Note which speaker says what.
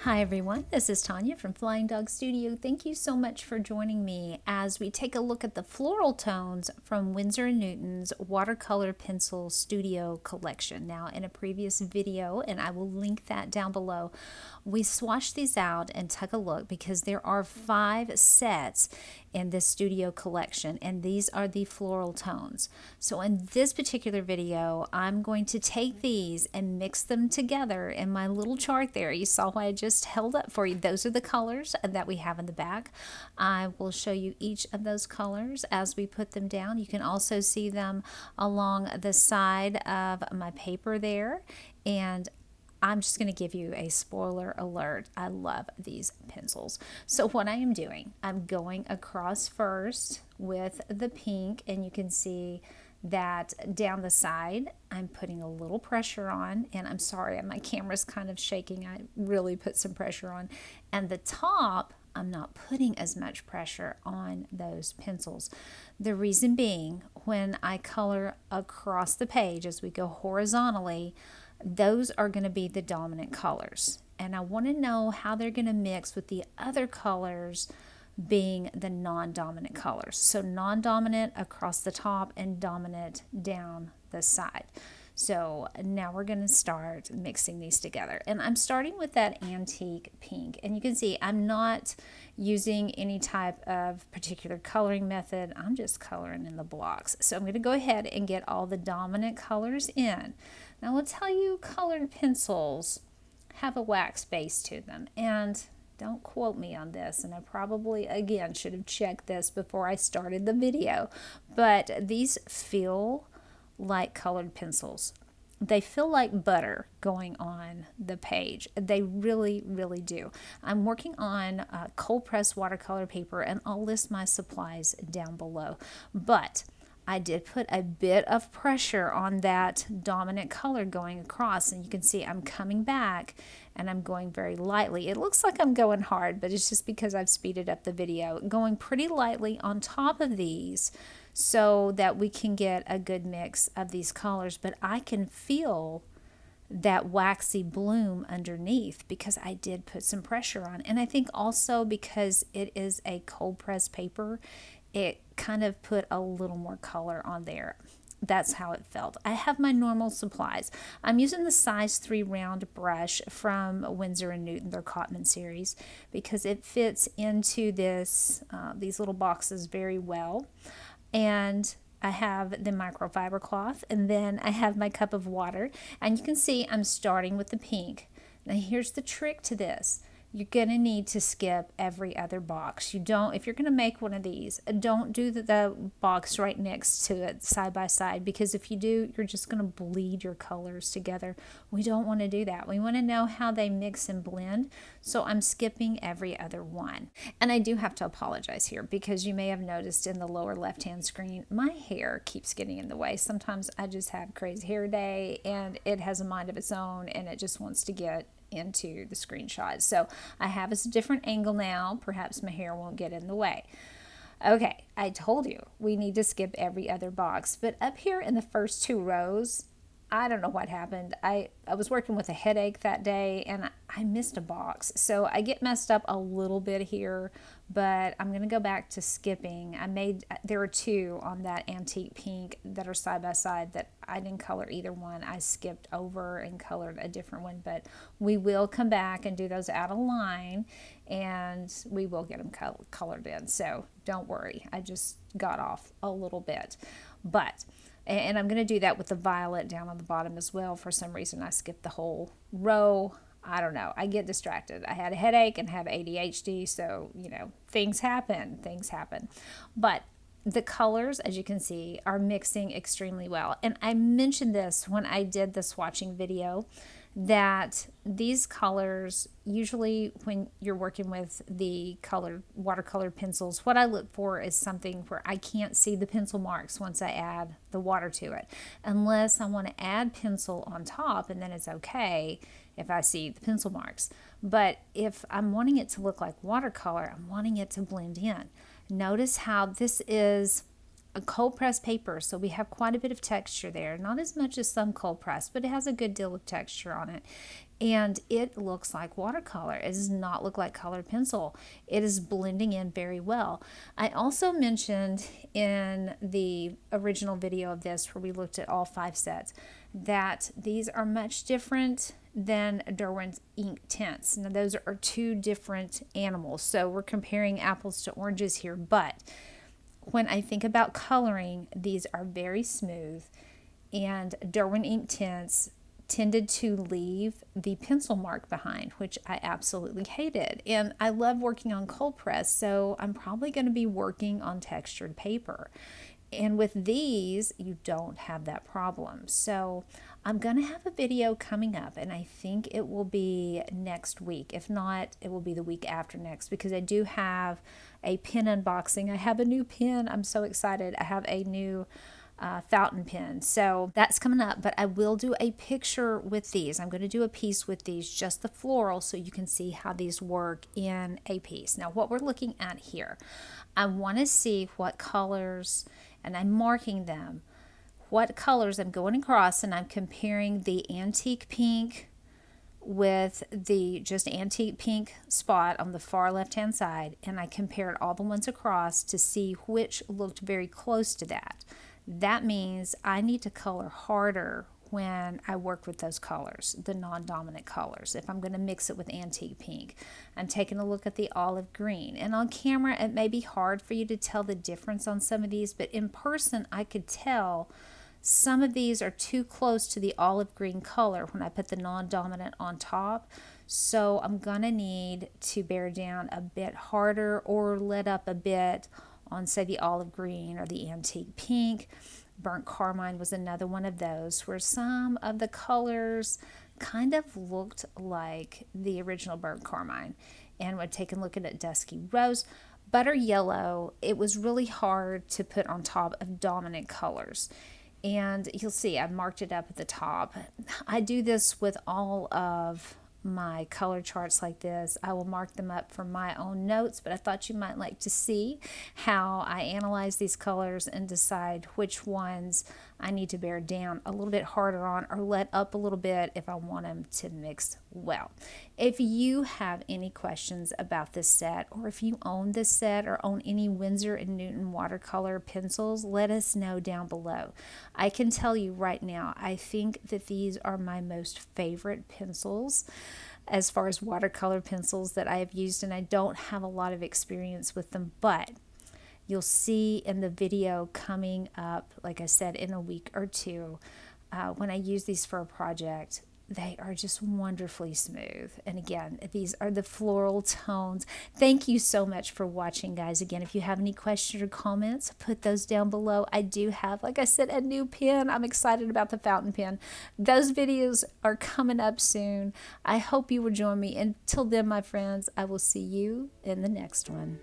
Speaker 1: Hi everyone, this is Tanya from Flying Dog Studio. Thank you so much for joining me as we take a look at the floral tones from Winsor Newton's Watercolor Pencil Studio Collection. Now, in a previous video, and I will link that down below, we swatched these out and took a look because there are 5 sets in this studio collection, and these are the floral tones. So in this particular video, I'm going to take these and mix them together in my little chart there. You saw what I just held up for you. Those are the colors that we have in the back. I will show you each of those colors as we put them down. You can also see them along the side of my paper there, and I'm just going to give you a spoiler alert. I love these pencils. So what I am doing, I'm going across first with the pink, and you can see that down the side I'm putting a little pressure on, and I'm sorry, my camera's kind of shaking. I really put some pressure on. And the top, I'm not putting as much pressure on those pencils. The reason being, when I color across the page as we go horizontally, those are going to be the dominant colors, and I want to know how they're going to mix with the other colors being the non-dominant colors. So non-dominant across the top and dominant down the side. So now we're going to start mixing these together, and I'm starting with that antique pink, and you can see I'm not using any type of particular coloring method. I'm just coloring in the blocks. So I'm going to go ahead and get all the dominant colors in. Now I'll tell you, colored pencils have a wax base to them, and don't quote me on this, and I probably again should have checked this before I started the video, but these feel like colored pencils. They feel like butter going on the page. They really, really do. I'm working on cold pressed watercolor paper, and I'll list my supplies down below. But I did put a bit of pressure on that dominant color going across, and you can see I'm coming back and I'm going very lightly. It looks like I'm going hard, but it's just because I've speeded up the video. Going pretty lightly on top of these so that we can get a good mix of these colors, but I can feel that waxy bloom underneath because I did put some pressure on. And I think also because it is a cold pressed paper, it kind of put a little more color on there. That's how it felt. I have my normal supplies. I'm using the size 3 round brush from Winsor Newton, their Cotman series, because it fits into this these little boxes very well. And I have the microfiber cloth, and then I have my cup of water, and you can see I'm starting with the pink. Now here's the trick to this. You're going to need to skip every other box. You don't, if you're going to make one of these, don't do the box right next to it side by side, because if you do, you're just going to bleed your colors together. We don't want to do that. We want to know how they mix and blend. So I'm skipping every other one. And I do have to apologize here because you may have noticed in the lower left-hand screen, my hair keeps getting in the way. Sometimes I just have crazy hair day and it has a mind of its own and it just wants to get into the screenshot. So I have a different angle now. Perhaps my hair won't get in the way. Okay, I told you we need to skip every other box, but up here in the first 2 rows, I don't know what happened. I was working with a headache that day and I missed a box. So I get messed up a little bit here, but I'm going to go back to skipping. There are 2 on that antique pink that are side by side that I didn't color either one. I skipped over and colored a different one, but we will come back and do those out of line and we will get them colored in. So don't worry. I just got off a little bit, and I'm going to do that with the violet down on the bottom as well. For some reason, I skipped the whole row. I don't know. I get distracted. I had a headache and have ADHD, so, things happen. But the colors, as you can see, are mixing extremely well. And I mentioned this when I did the swatching video, that these colors, usually when you're working with the colored watercolor pencils, what I look for is something where I can't see the pencil marks once I add the water to it, unless I want to add pencil on top, and then it's okay if I see the pencil marks. But if I'm wanting it to look like watercolor, I'm wanting it to blend in. Notice how this is a cold press paper, so we have quite a bit of texture there. Not as much as some cold press, but it has a good deal of texture on it. And it looks like watercolor. It does not look like colored pencil. It is blending in very well. I also mentioned in the original video of this, where we looked at all 5 sets, that these are much different than Derwent's ink tints. Now those are 2 different animals, so we're comparing apples to oranges here, but when I think about coloring, these are very smooth, and Derwent ink tints tended to leave the pencil mark behind, which I absolutely hated. And I love working on cold press, so I'm probably going to be working on textured paper. And with these, you don't have that problem. So I'm going to have a video coming up, and I think it will be next week. If not, it will be the week after next, because I do have a pen unboxing. I have a new pen. I'm so excited. I have a new fountain pen, so that's coming up. But I will do a picture with these. I'm going to do a piece with these, just the floral, so you can see how these work in a piece. Now what we're looking at here, I want to see what colors, and I'm marking them, what colors I'm going across, and I'm comparing the antique pink with the just antique pink spot on the far left hand side, and I compared all the ones across to see which looked very close to that. That means I need to color harder when I work with those colors, the non-dominant colors. If I'm going to mix it with antique pink, I'm taking a look at the olive green. And on camera, it may be hard for you to tell the difference on some of these, but in person, I could tell some of these are too close to the olive green color when I put the non-dominant on top. So I'm going to need to bear down a bit harder or let up a bit on, say, the olive green or the antique pink. Burnt carmine was another one of those, where some of the colors kind of looked like the original burnt carmine. And when taking a look at it, dusky rose, butter yellow, it was really hard to put on top of dominant colors. And you'll see I've marked it up at the top. I do this with all of my color charts like this. I will mark them up for my own notes, but I thought you might like to see how I analyze these colors and decide which ones I need to bear down a little bit harder on or let up a little bit if I want them to mix well. If you have any questions about this set, or if you own this set or own any Winsor & Newton watercolor pencils, let us know down below. I can tell you right now, I think that these are my most favorite pencils as far as watercolor pencils that I have used, and I don't have a lot of experience with them, but you'll see in the video coming up, like I said, in a week or two, when I use these for a project, they are just wonderfully smooth. And again, these are the floral tones. Thank you so much for watching, guys. Again, if you have any questions or comments, put those down below. I do have, like I said, a new pen. I'm excited about the fountain pen. Those videos are coming up soon. I hope you will join me. Until then, my friends, I will see you in the next one.